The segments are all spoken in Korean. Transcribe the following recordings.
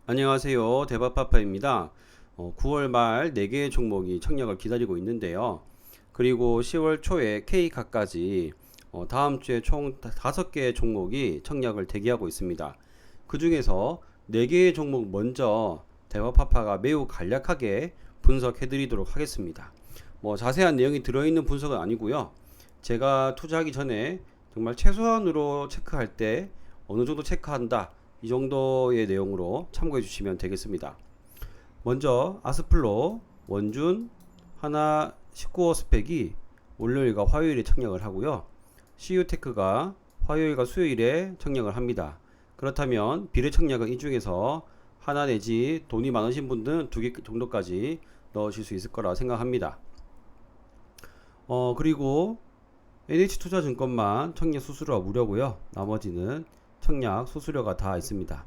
안녕하세요. 대박파파입니다. 9월 말 4개의 종목이 청약을 기다리고 있는데요. 그리고 10월 초에 K카까지 다음 주에 총 5개의 종목이 청약을 대기하고 있습니다. 그 중에서 4개의 종목 먼저 대박파파가 매우 간략하게 분석해 드리도록 하겠습니다. 자세한 내용이 들어있는 분석은 아니고요. 제가 투자하기 전에 정말 최소한으로 체크할 때 어느 정도 체크한다. 이 정도의 내용으로 참고해 주시면 되겠습니다. 먼저 아스플로, 원준, 하나 19호 스펙이 월요일과 화요일에 청약을 하고요. CU테크가 화요일과 수요일에 청약을 합니다. 그렇다면 비례 청약은 이 중에서 하나 내지 돈이 많으신 분들은 2개 정도까지 넣으실 수 있을 거라 생각합니다. 그리고 NH투자증권만 청약 수수료가 무료고요. 나머지는 청약 수수료가 다 있습니다.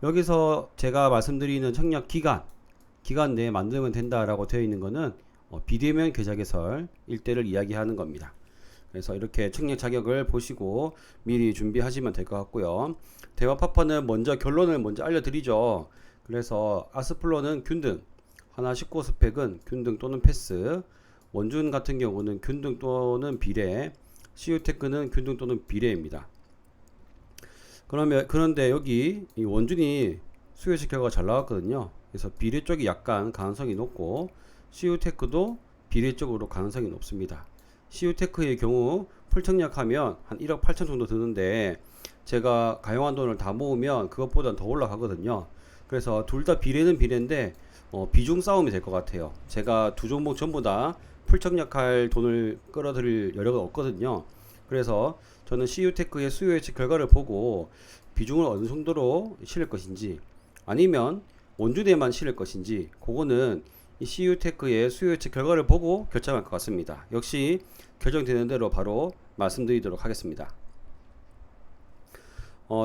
여기서 제가 말씀드리는 청약 기간 내에 만들면 된다라고 되어 있는 거는 비대면 계좌 개설 일대를 이야기하는 겁니다. 그래서 이렇게 청약 자격을 보시고 미리 준비하시면 될 것 같고요. 대화파파는 먼저 결론을 먼저 알려드리죠. 그래서 아스플로는 균등, 하나 19 스펙은 균등 또는 패스, 원준 같은 경우는 균등 또는 비례, CU테크는 균등 또는 비례입니다. 그런데 여기 이 원준이 수요식 결과가 잘 나왔거든요. 그래서 비례 쪽이 약간 가능성이 높고 CU테크도 비례 쪽으로 가능성이 높습니다. CU테크의 경우 풀청약하면 한 1억 8천 정도 드는데 제가 가용한 돈을 다 모으면 그것보다 더 올라가거든요. 그래서 둘 다 비례는 비례인데 비중 싸움이 될 것 같아요. 제가 두 종목 전부 다 풀청약할 돈을 끌어들일 여력은 없거든요. 그래서 저는 CU테크의 수요 예측 결과를 보고 비중을 어느 정도로 실을 것인지 아니면 원주대만 실을 것인지 그거는 이 CU테크의 수요 예측 결과를 보고 결정할 것 같습니다. 역시 결정되는 대로 바로 말씀드리도록 하겠습니다.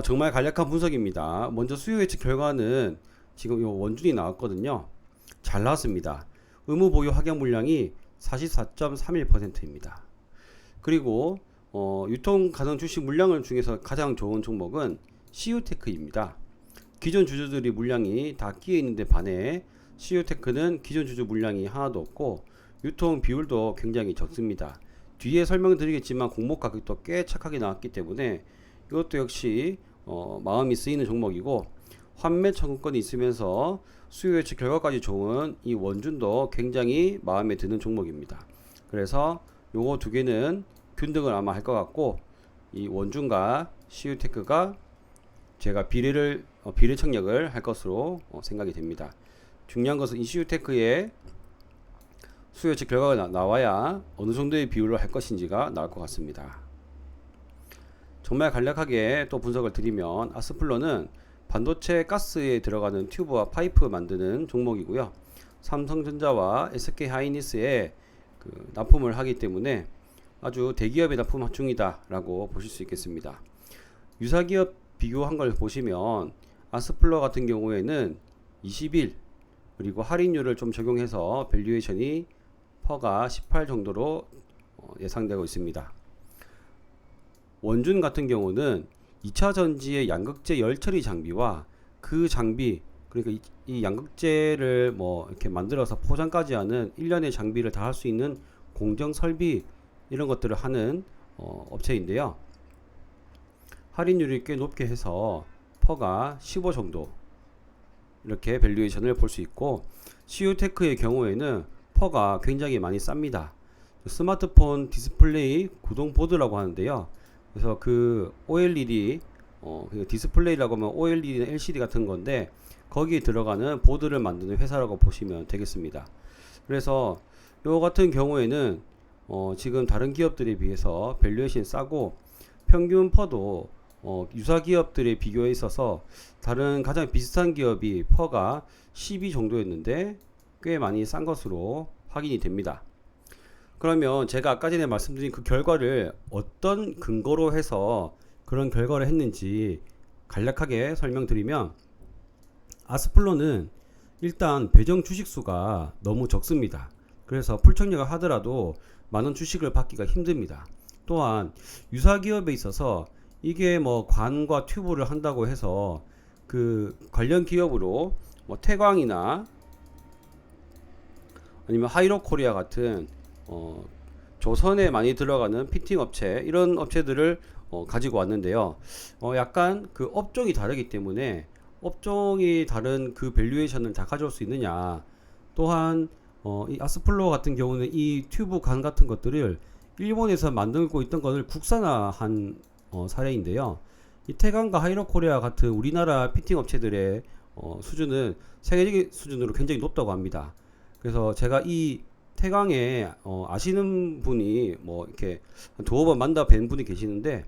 정말 간략한 분석입니다. 먼저 수요 예측 결과는 지금 이 원준이 나왔거든요. 잘 나왔습니다. 의무 보유 확약 물량이 44.31%입니다. 그리고 유통 가능 주식 물량을 중에서 가장 좋은 종목은 CU테크입니다. 기존 주주들이 물량이 다 끼어 있는데 반해 CU테크는 기존 주주 물량이 하나도 없고 유통 비율도 굉장히 적습니다. 뒤에 설명드리겠지만 공모 가격도 꽤 착하게 나왔기 때문에 이것도 역시 마음이 쓰이는 종목이고 환매 청구권이 있으면서 수요 예측 결과까지 좋은 이 원준도 굉장히 마음에 드는 종목입니다. 그래서 요거 두 개는 균등을 아마 할 것 같고 이 원준과 CU테크가 제가 비례 청약을 할 것으로 생각이 됩니다. 중요한 것은 이 CU테크의 수요 예측 결과가 나와야 어느 정도의 비율로 할 것인지가 나올 것 같습니다. 정말 간략하게 또 분석을 드리면 아스플로는 반도체 가스에 들어가는 튜브와 파이프 만드는 종목이고요. 삼성전자와 SK하이닉스에 납품을 하기 때문에 아주 대기업의 납품 중이다 라고 보실 수 있겠습니다. 유사기업 비교한 걸 보시면 아스플로 같은 경우에는 21 그리고 할인율을 좀 적용해서 밸류에이션이 퍼가 18 정도로 예상되고 있습니다. 원준 같은 경우는 2차 전지의 양극재 열처리 장비와 그 장비 그러니까 이 양극재를 이렇게 만들어서 포장까지 하는 1년의 장비를 다 할 수 있는 공정 설비 이런 것들을 하는 업체인데요. 할인율이 꽤 높게 해서 퍼가 15 정도 이렇게 밸류에이션을 볼 수 있고 CU테크의 경우에는 퍼가 굉장히 많이 쌉니다. 스마트폰 디스플레이 구동 보드라고 하는데요. 그래서 그 OLED 디스플레이라고 하면 OLED나 LCD 같은 건데 거기에 들어가는 보드를 만드는 회사라고 보시면 되겠습니다. 그래서 요 같은 경우에는 지금 다른 기업들에 비해서 밸류에이션이 싸고 평균 퍼도 유사 기업들에 비교해 있어서 다른 가장 비슷한 기업이 퍼가 12 정도였는데 꽤 많이 싼 것으로 확인이 됩니다. 그러면 제가 아까 전에 말씀드린 그 결과를 어떤 근거로 해서 그런 결과를 했는지 간략하게 설명드리면 아스플로는 일단 배정 주식수가 너무 적습니다. 그래서 풀청약을 하더라도 많은 주식을 받기가 힘듭니다. 또한 유사기업에 있어서 이게 관과 튜브를 한다고 해서 그 관련 기업으로 뭐 태광이나 아니면 하이로코리아 같은 조선에 많이 들어가는 피팅 업체, 이런 업체들을 가지고 왔는데요. 약간 그 업종이 다르기 때문에 업종이 다른 그 밸류에이션을 다 가져올 수 있느냐. 또한 이 아스플로 같은 경우는 이 튜브 관 같은 것들을 일본에서 만들고 있던 것을 국산화한 사례인데요. 이 태광과 하이로코리아 같은 우리나라 피팅 업체들의 수준은 세계적인 수준으로 굉장히 높다고 합니다. 그래서 제가 이 태광에 아시는 분이 뭐 이렇게 한 두어 번 만나 뵌 분이 계시는데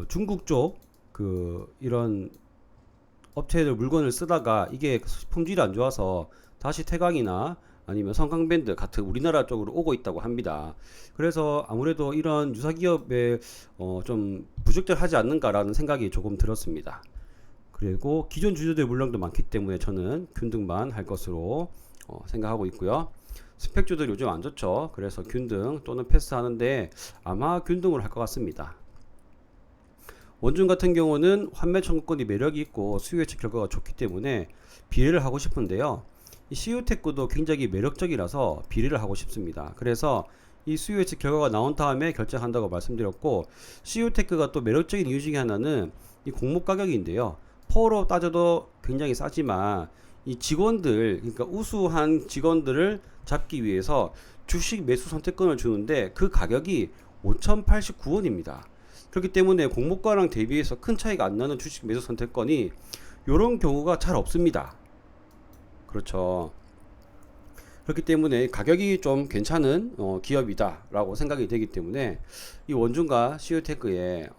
중국 쪽 그 이런 업체들 물건을 쓰다가 이게 품질이 안 좋아서 다시 태광이나 아니면 성강밴드 같은 우리나라 쪽으로 오고 있다고 합니다. 그래서 아무래도 이런 유사 기업에 좀 부적절하지 않는가라는 생각이 조금 들었습니다. 그리고 기존 주주들 물량도 많기 때문에 저는 균등만 할 것으로 생각하고 있고요. 스펙주들 요즘 안 좋죠. 그래서 균등 또는 패스하는데 아마 균등을 할 것 같습니다. 원준 같은 경우는 환매 청구권이 매력이 있고 수요 예측 결과가 좋기 때문에 비례를 하고 싶은데요. 이 CU테크도 굉장히 매력적이라서 비례를 하고 싶습니다. 그래서 이 수요 예측 결과가 나온 다음에 결정한다고 말씀드렸고, CU테크가 또 매력적인 이유 중에 하나는 이 공모 가격인데요. 퍼로 따져도 굉장히 싸지만 이 직원들, 그러니까 우수한 직원들을 잡기 위해서 주식 매수 선택권을 주는데 그 가격이 5,089원입니다. 그렇기 때문에 공모가랑 대비해서 큰 차이가 안 나는 주식 매수 선택권이 이런 경우가 잘 없습니다. 그렇죠. 그렇기 때문에 가격이 좀 괜찮은 기업이다 라고 생각이 되기 때문에 이 원준과 CU테크의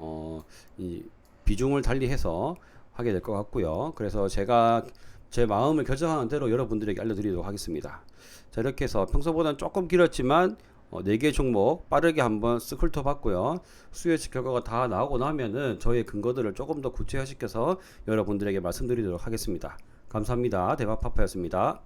이 비중을 달리해서 하게 될 것 같고요. 그래서 제가 제 마음을 결정하는 대로 여러분들에게 알려드리도록 하겠습니다. 자, 이렇게 해서 평소보다는 조금 길었지만 4개 종목 빠르게 한번 쓱 훑어봤고요. 수요 예측 결과가 다 나오고 나면은 저의 근거들을 조금 더 구체화시켜서 여러분들에게 말씀드리도록 하겠습니다. 감사합니다. 대박파파였습니다.